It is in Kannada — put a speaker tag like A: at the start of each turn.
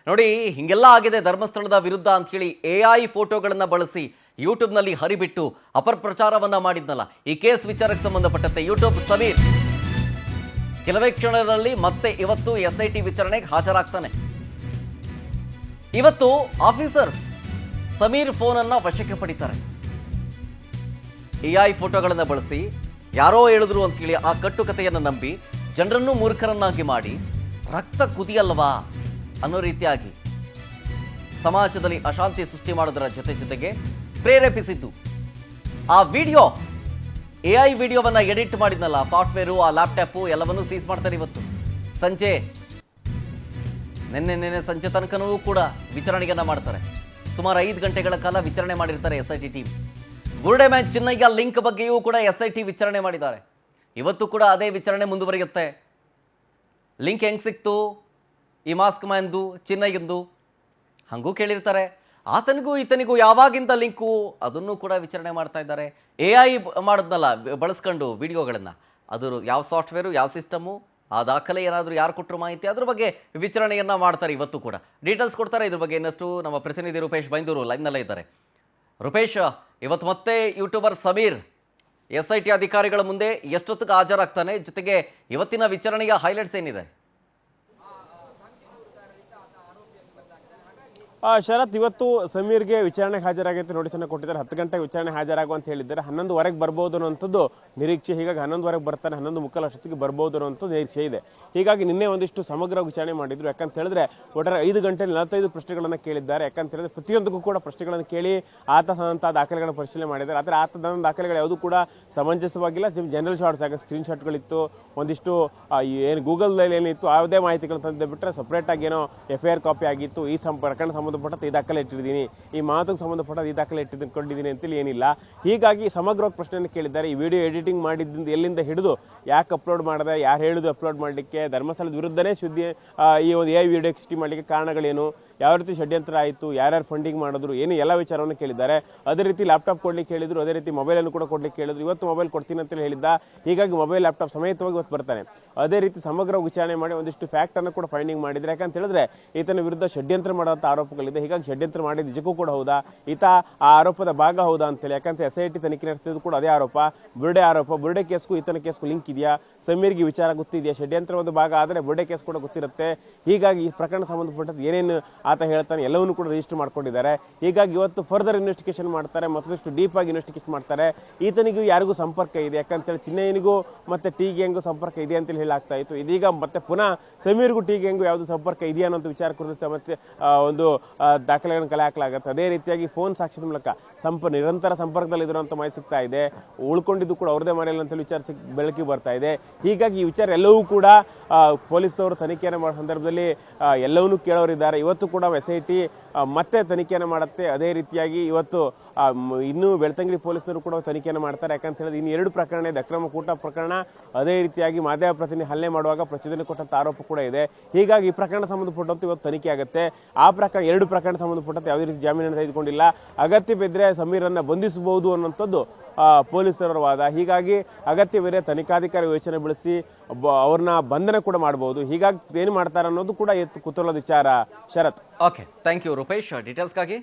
A: ನೋಡಿ ಹಿಂಗೆಲ್ಲ ಆಗಿದೆ ಧರ್ಮಸ್ಥಳದ ವಿರುದ್ಧ ಅಂತ ಹೇಳಿ AI ಫೋಟೋಗಳನ್ನು ಬಳಸಿ ಯೂಟ್ಯೂಬ್ನಲ್ಲಿ ಹರಿಬಿಟ್ಟು ಅಪಪ್ರಚಾರವನ್ನ ಮಾಡಿದ್ನಲ್ಲ. ಈ ಕೇಸ್ ವಿಚಾರಕ್ಕೆ ಸಂಬಂಧಪಟ್ಟಂತೆ ಯೂಟ್ಯೂಬ್ ಸಮೀರ್ ಕೆಲವೇ ಕ್ಷಣದಲ್ಲಿ ಮತ್ತೆ ಇವತ್ತು SIT ವಿಚಾರಣೆಗೆ ಹಾಜರಾಗ್ತಾನೆ. ಇವತ್ತು ಆಫೀಸರ್ಸ್ ಸಮೀರ್ ಫೋನನ್ನು ವಶಕ್ಕೆ ಪಡಿತಾರೆ. AI ಫೋಟೋಗಳನ್ನು ಬಳಸಿ ಯಾರೋ ಹೇಳಿದ್ರು ಅಂತೇಳಿ ಆ ಕಟ್ಟುಕತೆಯನ್ನು ನಂಬಿ ಜನರನ್ನು ಮೂರ್ಖರನ್ನಾಗಿ ಮಾಡಿ ರಕ್ತ ಕುದಿಯಲ್ವಾ ಅನ್ನೋ ರೀತಿಯಾಗಿ ಸಮಾಜದಲ್ಲಿ ಅಶಾಂತಿ ಸೃಷ್ಟಿ ಮಾಡೋದರ ಜೊತೆಗೆ ಪ್ರೇರೇಪಿಸಿದ್ದು. ಆ ವಿಡಿಯೋ AI ವಿಡಿಯೋವನ್ನ ಎಡಿಟ್ ಮಾಡಿದ್ನಲ್ಲ, ಸಾಫ್ಟ್ವೇರು, ಆ ಲ್ಯಾಪ್ಟಾಪು ಎಲ್ಲವನ್ನೂ ಸೀಸ್ ಮಾಡ್ತಾರೆ. ಇವತ್ತು ಸಂಜೆ ನಿನ್ನೆ ಸಂಜೆ ತನಕನೂ ಕೂಡ ವಿಚಾರಣೆಯನ್ನ ಮಾಡ್ತಾರೆ. ಸುಮಾರು 5 ಗಂಟೆಗಳ ಕಾಲ ವಿಚಾರಣೆ ಮಾಡಿರ್ತಾರೆ SIT ಟೀಮ್. ಬುರುಡೆ ಮ್ಯಾಚ್ ಚೆನ್ನೈಯ ಲಿಂಕ್ ಬಗ್ಗೆಯೂ ಕೂಡ SIT ವಿಚಾರಣೆ ಮಾಡಿದ್ದಾರೆ. ಇವತ್ತು ಕೂಡ ಅದೇ ವಿಚಾರಣೆ ಮುಂದುವರಿಯುತ್ತೆ. ಲಿಂಕ್ ಹೆಂಗೆ ಸಿಕ್ತು, ಈ ಮಾಸ್ಕ್ ಮ್ಯಾನ್ದು, ಚೆನ್ನೈಗಿಂದು ಹಂಗೂ ಕೇಳಿರ್ತಾರೆ. ಆತನಿಗೂ ಈತನಿಗೂ ಯಾವಾಗಿಂದ ಲಿಂಕು, ಅದನ್ನು ಕೂಡ ವಿಚಾರಣೆ ಮಾಡ್ತಾ ಇದ್ದಾರೆ. AI ಮಾಡಿದ್ನಲ್ಲ ಬಳಸ್ಕೊಂಡು ವಿಡಿಯೋಗಳನ್ನು, ಅದು ಯಾವ ಸಾಫ್ಟ್ವೇರು, ಯಾವ ಸಿಸ್ಟಮು, ಆ ದಾಖಲೆ ಏನಾದರೂ ಯಾರು ಕೊಟ್ಟರು ಮಾಹಿತಿ, ಅದ್ರ ಬಗ್ಗೆ ವಿಚಾರಣೆಯನ್ನು ಮಾಡ್ತಾರೆ. ಇವತ್ತು ಕೂಡ ಡೀಟೇಲ್ಸ್ ಕೊಡ್ತಾರೆ. ಇದ್ರ ಬಗ್ಗೆ ಇನ್ನಷ್ಟು ನಮ್ಮ ಪ್ರತಿನಿಧಿ ರೂಪೇಶ್ ಬೈಂದೂರು ಲೈನ್ನಲ್ಲೇ ಇದ್ದಾರೆ. ರೂಪೇಶ್, ಇವತ್ತು ಮತ್ತೆ ಯೂಟ್ಯೂಬರ್ ಸಮೀರ್ SIT ಅಧಿಕಾರಿಗಳ ಮುಂದೆ ಎಷ್ಟೊತ್ತಿಗೆ ಹಾಜರಾಗ್ತಾನೆ, ಜೊತೆಗೆ ಇವತ್ತಿನ ವಿಚಾರಣೆಯ ಹೈಲೈಟ್ಸ್ ಏನಿದೆ?
B: ಶರತ್, ಇವತ್ತು ಸಮೀರ್ಗೆ ವಿಚಾರಣೆಗೆ ಹಾಜರಾಗೈತೆ ನೋಟಿಸನ್ನು ಕೊಟ್ಟಿದ್ದಾರೆ. 10 ಗಂಟೆಗೆ ವಿಚಾರಣೆ ಹಾಜರಾಗುವ ಅಂತ ಹೇಳಿದ್ದಾರೆ. 11:15 ಬರ್ಬೋದು ಅನ್ನೋಂಥದ್ದು ನಿರೀಕ್ಷೆ. ಹೀಗಾಗಿ 11:15 ಬರ್ತಾನೆ, 11:45 ಅಷ್ಟೊತ್ತಿಗೆ ಬರ್ಬೋದು ಅನ್ನೋಂಥದ್ದು ನಿರೀಕ್ಷೆ ಇದೆ. ಹೀಗಾಗಿ ನಿನ್ನೆ ಒಂದಿಷ್ಟು ಸಮಗ್ರ ವಿಚಾರಣೆ ಮಾಡಿದ್ರು. ಯಾಕಂತ ಹೇಳಿದ್ರೆ ಒಟ್ಟಾರೆ 5 ಗಂಟೆಯಲ್ಲಿ 45 ಪ್ರಶ್ನೆಗಳನ್ನು ಕೇಳಿದ್ದಾರೆ. ಯಾಕಂತ ಹೇಳಿದ್ರೆ ಪ್ರತಿಯೊಂದಕ್ಕೂ ಕೂಡ ಪ್ರಶ್ನೆಗಳನ್ನು ಕೇಳಿ ಆತನಂತಹ ದಾಖಲೆಗಳನ್ನು ಪರಿಶೀಲನೆ ಮಾಡಿದ್ದಾರೆ. ಆದರೆ ಆತನ ದಾಖಲೆಗಳು ಯಾವುದೂ ಕೂಡ ಸಮಂಜಸವಾಗಿಲ್ಲ. ಜನರಲ್ ಶಾರ್ಟ್ಸ್ ಆಗ ಸ್ಕ್ರೀನ್ ಶಾಟ್ಗಳಿತ್ತು, ಒಂದಿಷ್ಟು ಏನು ಗೂಗಲ್ನಲ್ಲಿ ಏನಿತ್ತು ಯಾವುದೇ ಮಾಹಿತಿಗಳನ್ನು ತಂದು ಬಿಟ್ಟರೆ ಸಪ್ರೇಟ್ ಆಗಿ ಏನೋ FIR ಕಾಪಿ ಆಗಿತ್ತು. ಈ ಪ್ರಕರಣ ಸಂಬಂಧಪಟ್ಟ ಈ ದಾಖಲೆ ಇಟ್ಟಿದ್ದೀನಿ, ಈ ಮಾತುಗೆ ಸಂಬಂಧಪಟ್ಟ ಈ ದಾಖಲೆ ಇಟ್ಟಿಕೊಂಡಿದ್ದೀನಿ ಅಂತೇಳಿ ಏನಿಲ್ಲ. ಹೀಗಾಗಿ ಸಮಗ್ರವಾಗಿ ಪ್ರಶ್ನೆಯನ್ನು ಕೇಳಿದ್ದಾರೆ. ಈ ವಿಡಿಯೋ ಎಡಿಟಿಂಗ್ ಮಾಡಿದ್ದರಿಂದ ಎಲ್ಲಿಂದ ಹಿಡಿದು ಯಾಕೆ ಅಪ್ಲೋಡ್ ಮಾಡಿದೆ, ಯಾರು ಹೇಳಿದ್ರು ಅಪ್ಲೋಡ್ ಮಾಡಲಿಕ್ಕೆ, ಧರ್ಮಸ್ಥಳದ ವಿರುದ್ಧನೇ ಸುದ್ದಿ ಈ ಒಂದು AI ವಿಡಿಯೋ ಸೃಷ್ಟಿ ಮಾಡಲಿಕ್ಕೆ ಕಾರಣಗಳೇನು, ಯಾವ ರೀತಿ ಷಡ್ಯಂತ್ರ ಆಯಿತು, ಯಾರ್ಯಾರು ಫಂಡಿಂಗ್ ಮಾಡಿದ್ರು, ಏನು ಎಲ್ಲ ವಿಚಾರವನ್ನು ಕೇಳಿದ್ದಾರೆ. ಅದೇ ರೀತಿ ಲ್ಯಾಪ್ಟಾಪ್ ಕೊಡ್ಲಿಕ್ಕೆ ಹೇಳಿದ್ರು, ಅದೇ ರೀತಿ ಮೊಬೈಲನ್ನು ಕೂಡ ಕೊಡ್ಲಿಕ್ಕೆ ಹೇಳಿದ್ರು. ಇವತ್ತು ಮೊಬೈಲ್ ಕೊಡ್ತೀನಿ ಅಂತೇಳಿ ಹೇಳಿದ್ದ. ಹೀಗಾಗಿ ಮೊಬೈಲ್ ಲ್ಯಾಪ್ಟಾಪ್ ಸಮೇತವಾಗಿ ಇವತ್ತು ಬರ್ತಾನೆ. ಅದೇ ರೀತಿ ಸಮಗ್ರ ವಿಚಾರಣೆ ಮಾಡಿ ಒಂದಿಷ್ಟು ಫ್ಯಾಕ್ಟ್ ಅನ್ನು ಕೂಡ ಫೈಂಡಿಂಗ್ ಮಾಡಿದ್ರೆ. ಯಾಕಂತ ಹೇಳಿದ್ರೆ ಈತನ ವಿರುದ್ಧ ಷಡ್ಯಂತ್ರ ಮಾಡುವಂತ ಆರೋಪಗಳಿದೆ. ಹೀಗಾಗಿ ಷಡ್ಯಂತ್ರ ಮಾಡಿದ ನಿಜಕ್ಕೂ ಕೂಡ ಹೌದಾ, ಈತ ಆ ಆರೋಪದ ಭಾಗ ಹೌದಾ ಅಂತೇಳಿ. ಯಾಕಂತ SIT ತನಿಖೆ ನಡೆಸಿದ್ದು ಕೂಡ ಅದೇ ಆರೋಪ, ಬುರುಡೆ ಆರೋಪ. ಬುರುಡೆ ಕೇಸ್ಗೂ ಈತನ ಕೇಸ್ಗೂ ಲಿಂಕ್ ಇದೆಯಾ, ಸಮೀರ್ಗೆ ವಿಚಾರ ಗೊತ್ತಿದೆಯಾ, ಷಡ್ಯಂತ್ರ ಒಂದು ಭಾಗ ಆದರೆ ಬುರುಡೆ ಕೇಸ್ ಕೂಡ ಗೊತ್ತಿರುತ್ತೆ. ಹೀಗಾಗಿ ಈ ಪ್ರಕರಣ ಸಂಬಂಧಪಟ್ಟದ್ದು ಏನೇನು ಆತ ಹೇಳ್ತಾನೆ ಎಲ್ಲವನ್ನೂ ಕೂಡ ರಿಜಿಸ್ಟರ್ ಮಾಡ್ಕೊಂಡಿದ್ದಾರೆ. ಹೀಗಾಗಿ ಇವತ್ತು ಫರ್ದರ್ ಇನ್ವೆಸ್ಟಿಗೇಷನ್ ಮಾಡ್ತಾರೆ, ಮತ್ತಷ್ಟು ಡೀಪ್ ಆಗಿ ಇನ್ವೆಸ್ಟಿಗೇಷನ್ ಮಾಡ್ತಾರೆ. ಈತನಿಗೂ ಯಾರಿಗೂ ಸಂಪರ್ಕ ಇದೆ, ಯಾಕಂತೇಳಿ ಚಿನ್ನಯ್ಯನಿಗೂ ಮತ್ತೆ ಟಿ ಗ್ಯಾಂಗೂ ಸಂಪರ್ಕ ಇದೆ ಅಂತೇಳಿ ಹೇಳಾಗ್ತಾ ಇತ್ತು. ಇದೀಗ ಮತ್ತೆ ಪುನಃ ಸಮೀರ್ಗೂ ಟಿ ಗ್ಯಾಂಗೂ ಯಾವುದು ಸಂಪರ್ಕ ಇದೆಯಾ ಅನ್ನೋ ವಿಚಾರ ಕುರಿತು ಮತ್ತೆ ಒಂದು ದಾಖಲೆಗಳನ್ನು ಕಲೆ ಹಾಕಲಾಗುತ್ತೆ. ಅದೇ ರೀತಿಯಾಗಿ ಫೋನ್ ಸಾಕ್ಷ್ಯದ ಮೂಲಕ ನಿರಂತರ ಸಂಪರ್ಕದಲ್ಲಿ ಇರುವಂತ ಮಾಹಿತಿ ಸಿಗ್ತಾ ಇದೆ. ಉಳ್ಕೊಂಡಿದ್ದು ಕೂಡ ಅವ್ರದೇ ಮನೆಯಲ್ಲಿ ಅಂತ ವಿಚಾರ ಬೆಳಕಿಗೆ ಬರ್ತಾ ಇದೆ. ಹೀಗಾಗಿ ಈ ವಿಚಾರ ಎಲ್ಲವೂ ಕೂಡ ಪೊಲೀಸ್ನವರು ತನಿಖೆಯನ್ನು ಮಾಡೋ ಸಂದರ್ಭದಲ್ಲಿ ಎಲ್ಲವನ್ನೂ ಕೇಳೋರಿದ್ದಾರೆ. ಇವತ್ತು ಕೂಡ SIT ಮತ್ತೆ ತನಿಖೆಯನ್ನು ಮಾಡುತ್ತೆ. ಅದೇ ರೀತಿಯಾಗಿ ಇವತ್ತು ಇನ್ನೂ ಬೆಳ್ತಂಗಡಿ ಪೊಲೀಸರು ಕೂಡ ತನಿಖೆಯನ್ನು ಮಾಡ್ತಾರೆ. ಯಾಕಂತ ಹೇಳಿದ್ರೆ ಇನ್ನು 2 ಪ್ರಕರಣ ಇದೆ, ಅಕ್ರಮ ಕೂಟ ಪ್ರಕರಣ, ಅದೇ ರೀತಿಯಾಗಿ ಮಾಧ್ಯಮ ಪ್ರತಿನಿಧಿ ಹಲ್ಲೆ ಮಾಡುವಾಗ ಪ್ರಚೋದನೆ ಕೊಟ್ಟಂತ ಆರೋಪ ಕೂಡ ಇದೆ. ಹೀಗಾಗಿ ಈ ಪ್ರಕರಣ ಸಂಬಂಧಪಟ್ಟಂತೆ ಇವತ್ತು ತನಿಖೆ ಆಗುತ್ತೆ. ಆ ಪ್ರಕರಣ 2 ಪ್ರಕರಣ ಸಂಬಂಧಪಟ್ಟಂತೆ ಯಾವುದೇ ರೀತಿ ಜಾಮೀನನ್ನು ತೆಗೆದುಕೊಂಡಿಲ್ಲ. ಅಗತ್ಯ ಬಿದ್ದರೆ ಸಮೀರನ್ನ ಬಂಧಿಸಬಹುದು ಅನ್ನುವಂಥದ್ದು ಪೊಲೀಸರ ವಾದ. ಹೀಗಾಗಿ ಅಗತ್ಯವಿದೆ ತನಿಖಾಧಿಕಾರಿ ಯೋಚನೆ ಬಳಸಿ ಅವ್ರನ್ನ ಬಂಧನ ಕೂಡ ಮಾಡಬಹುದು. ಹೀಗಾಗಿ ಏನು ಮಾಡ್ತಾರೆ ಅನ್ನೋದು ಕೂಡ ಕುತೂಹಲದ ವಿಚಾರ. ಶರತ್,
A: ಓಕೆ, ಥ್ಯಾಂಕ್ ಯು ರೂಪೇಶ್ ಡೀಟೇಲ್ಸ್ಗಾಗಿ.